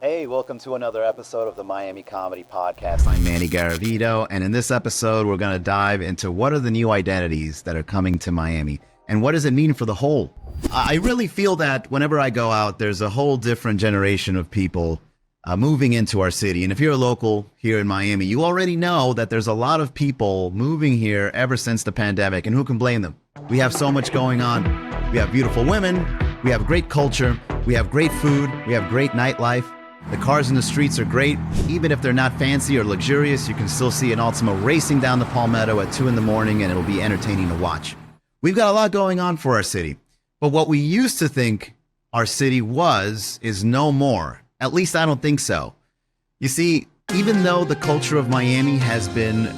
Hey, welcome to another episode of the Miami Comedy Podcast. I'm Manny Garavito, and in this episode, we're going to dive into what are the new identities that are coming to Miami, and what does it mean for the whole? I really feel that whenever I go out, there's a whole different generation of people moving into our city. And if you're a local here in Miami, you already know that there's a lot of people moving here ever since the pandemic, and who can blame them? We have so much going on. We have beautiful women, we have great culture, we have great food, we have great nightlife. The cars in the streets are great. Even if they're not fancy or luxurious, you can still see an Altima racing down the Palmetto at 2 in the morning, and it'll be entertaining to watch. We've got a lot going on for our city. But what we used to think our city was is no more. At least I don't think so. You see, even though the culture of Miami has been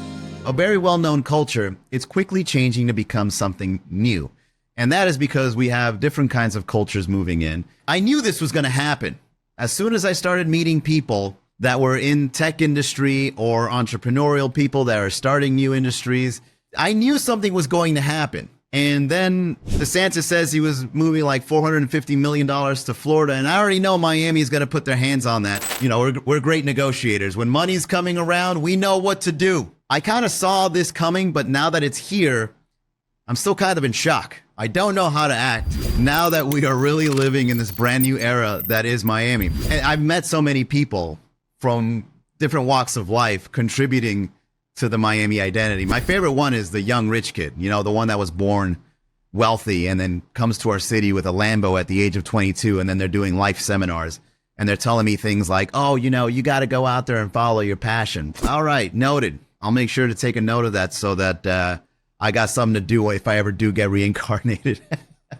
a very well-known culture, it's quickly changing to become something new. And that is because we have different kinds of cultures moving in. I knew this was going to happen. As soon as I started meeting people that were in tech industry or entrepreneurial people that are starting new industries, I knew something was going to happen. And then DeSantis says he was moving like $450 million to Florida. And I already know Miami is going to put their hands on that. You know, we're great negotiators. When money's coming around, we know what to do. I kind of saw this coming, but now that it's here, I'm still kind of in shock. I don't know how to act now that we are really living in this brand new era that is Miami. And I've met so many people from different walks of life contributing to the Miami identity. My favorite one is the young rich kid, you know, the one that was born wealthy and then comes to our city with a Lambo at the age of 22, and then they're doing life seminars and they're telling me things like, oh, you know, you got to go out there and follow your passion. All right, noted. I'll make sure to take a note of that so that I got something to do if I ever do get reincarnated.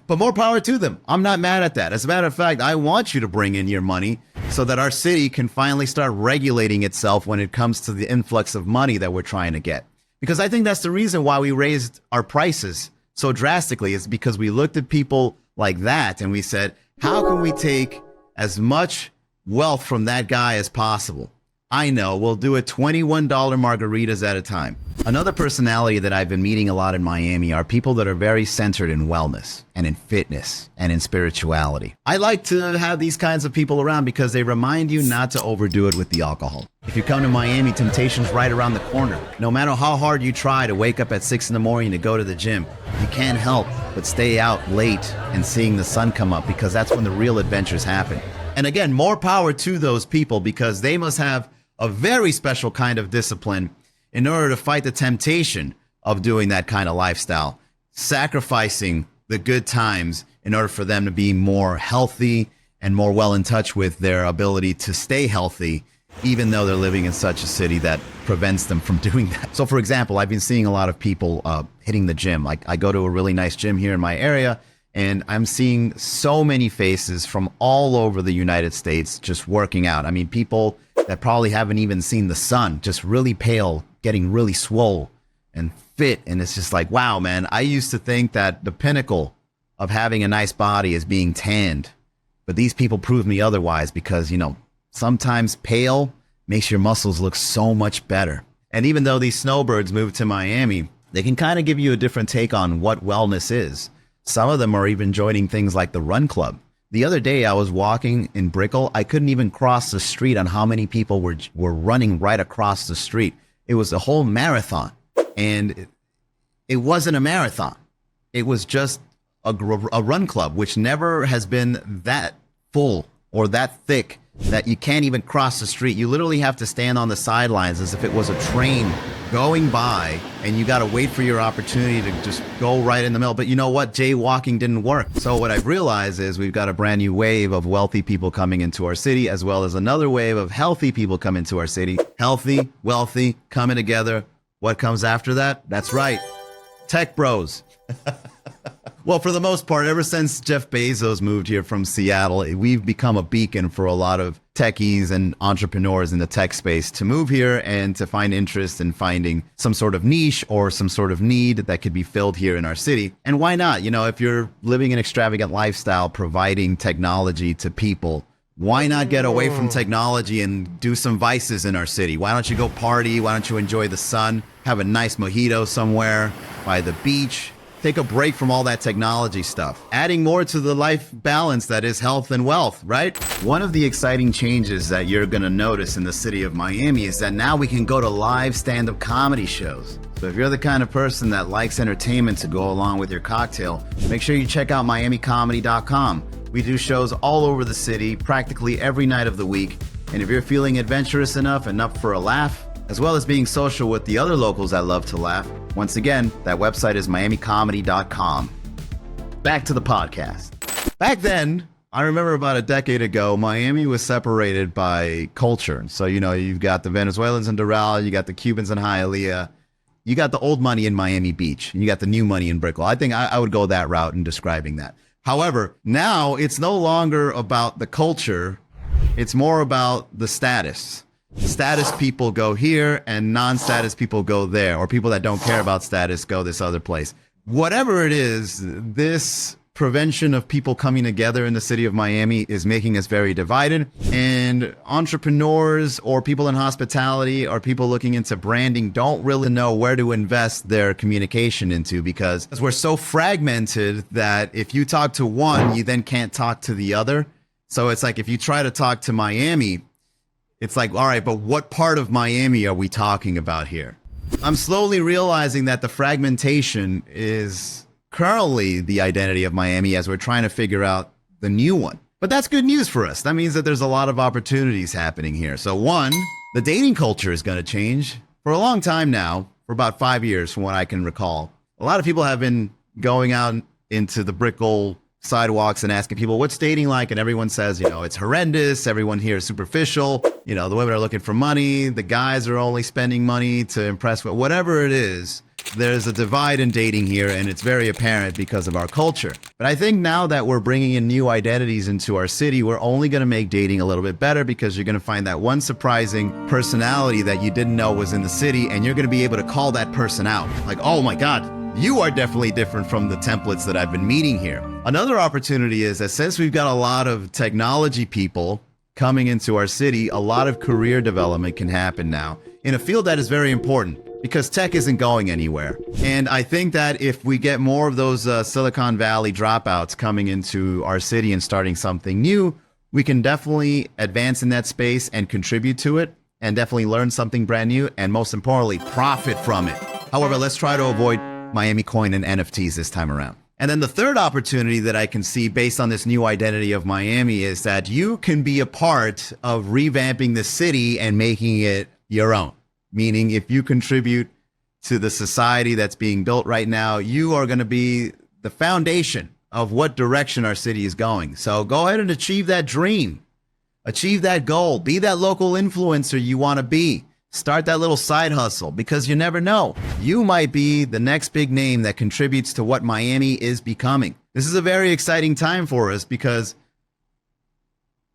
But more power to them. I'm not mad at that. As a matter of fact, I want you to bring in your money so that our city can finally start regulating itself when it comes to the influx of money that we're trying to get. Because I think that's the reason why we raised our prices so drastically, is because we looked at people like that and we said, how can we take as much wealth from that guy as possible? I know, we'll do it $21 margaritas at a time. Another personality that I've been meeting a lot in Miami are people that are very centered in wellness and in fitness and in spirituality. I like to have these kinds of people around because they remind you not to overdo it with the alcohol. If you come to Miami, temptation's right around the corner. No matter how hard you try to wake up at 6 in the morning to go to the gym, you can't help but stay out late and seeing the sun come up, because that's when the real adventures happen. And again, more power to those people, because they must have a very special kind of discipline in order to fight the temptation of doing that kind of lifestyle, sacrificing the good times in order for them to be more healthy and more well in touch with their ability to stay healthy, even though they're living in such a city that prevents them from doing that. So for example, I've been seeing a lot of people hitting the gym. Like, I go to a really nice gym here in my area, and I'm seeing so many faces from all over the United States just working out. I mean, people that probably haven't even seen the sun, just really pale, getting really swole and fit. And it's just like, wow, man, I used to think that the pinnacle of having a nice body is being tanned. But these people prove me otherwise, because, you know, sometimes pale makes your muscles look so much better. And even though these snowbirds moved to Miami, they can kind of give you a different take on what wellness is. Some of them are even joining things like the Run Club. The other day I was walking in Brickell. I couldn't even cross the street on how many people were running right across the street. It was a whole marathon. And it wasn't a marathon. It was just a run club, which never has been that full or that thick that you can't even cross the street. You literally have to stand on the sidelines as if it was a train going by, and you got to wait for your opportunity to just go right in the middle. But you know what? Jaywalking didn't work. So what I've realized is we've got a brand new wave of wealthy people coming into our city, as well as another wave of healthy people coming into our city. Healthy, wealthy, coming together. What comes after that? That's right. Tech bros. Well, for the most part, ever since Jeff Bezos moved here from Seattle, we've become a beacon for a lot of techies and entrepreneurs in the tech space to move here and to find interest in finding some sort of niche or some sort of need that could be filled here in our city. And why not? You know, if you're living an extravagant lifestyle, providing technology to people, why not get away from technology and do some vices in our city? Why don't you go party? Why don't you enjoy the sun? Have a nice mojito somewhere by the beach? Take a break from all that technology stuff. Adding more to the life balance that is health and wealth, right? One of the exciting changes that you're gonna notice in the city of Miami is that now we can go to live stand-up comedy shows. So if you're the kind of person that likes entertainment to go along with your cocktail, make sure you check out miamicomedy.com. We do shows all over the city, practically every night of the week. And if you're feeling adventurous enough and up for a laugh, as well as being social with the other locals that love to laugh, once again, that website is miamicomedy.com. Back to the podcast. Back then, I remember about a decade ago, Miami was separated by culture. So, you've got the Venezuelans in Doral, you got the Cubans in Hialeah, you got the old money in Miami Beach, and you got the new money in Brickell. I think I would go that route in describing that. However, now it's no longer about the culture. It's more about the status. Status people go here and non-status people go there, or people that don't care about status go this other place. Whatever it is, this prevention of people coming together in the city of Miami is making us very divided. And entrepreneurs or people in hospitality or people looking into branding don't really know where to invest their communication into, because we're so fragmented that if you talk to one, you then can't talk to the other. So it's like if you try to talk to Miami, it's like, all right, but what part of Miami are we talking about here? I'm slowly realizing that the fragmentation is currently the identity of Miami as we're trying to figure out the new one. But that's good news for us. That means that there's a lot of opportunities happening here. So one, the dating culture is going to change. For a long time now, for about 5 years from what I can recall, a lot of people have been going out into the Brickell sidewalks and asking people, what's dating like? And everyone says, it's horrendous. Everyone here is superficial. The women are looking for money. The guys are only spending money to impress. Whatever it is, there's a divide in dating here, and it's very apparent because of our culture. But I think now that we're bringing in new identities into our city, we're only going to make dating a little bit better, because you're going to find that one surprising personality that you didn't know was in the city, and you're going to be able to call that person out. Like, oh my God, you are definitely different from the templates that I've been meeting here. Another opportunity is that since we've got a lot of technology people coming into our city, a lot of career development can happen now in a field that is very important, because tech isn't going anywhere. And I think that if we get more of those Silicon Valley dropouts coming into our city and starting something new, we can definitely advance in that space and contribute to it, and definitely learn something brand new, and most importantly, profit from it. However, let's try to avoid Miami coin and NFTs this time around. And then the third opportunity that I can see based on this new identity of Miami is that you can be a part of revamping the city and making it your own. Meaning, if you contribute to the society that's being built right now, you are going to be the foundation of what direction our city is going. So go ahead and achieve that dream. Achieve that goal. Be that local influencer you want to be. Start that little side hustle, because you never know. You might be the next big name that contributes to what Miami is becoming. This is a very exciting time for us, because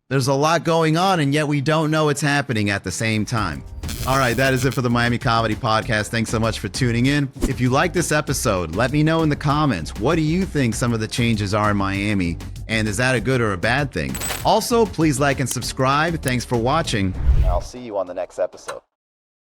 there's a lot going on, and yet we don't know it's happening at the same time. All right, that is it for the Miami Comedy Podcast. Thanks so much for tuning in. If you like this episode, let me know in the comments. What do you think some of the changes are in Miami? And is that a good or a bad thing? Also, please like and subscribe. Thanks for watching. I'll see you on the next episode.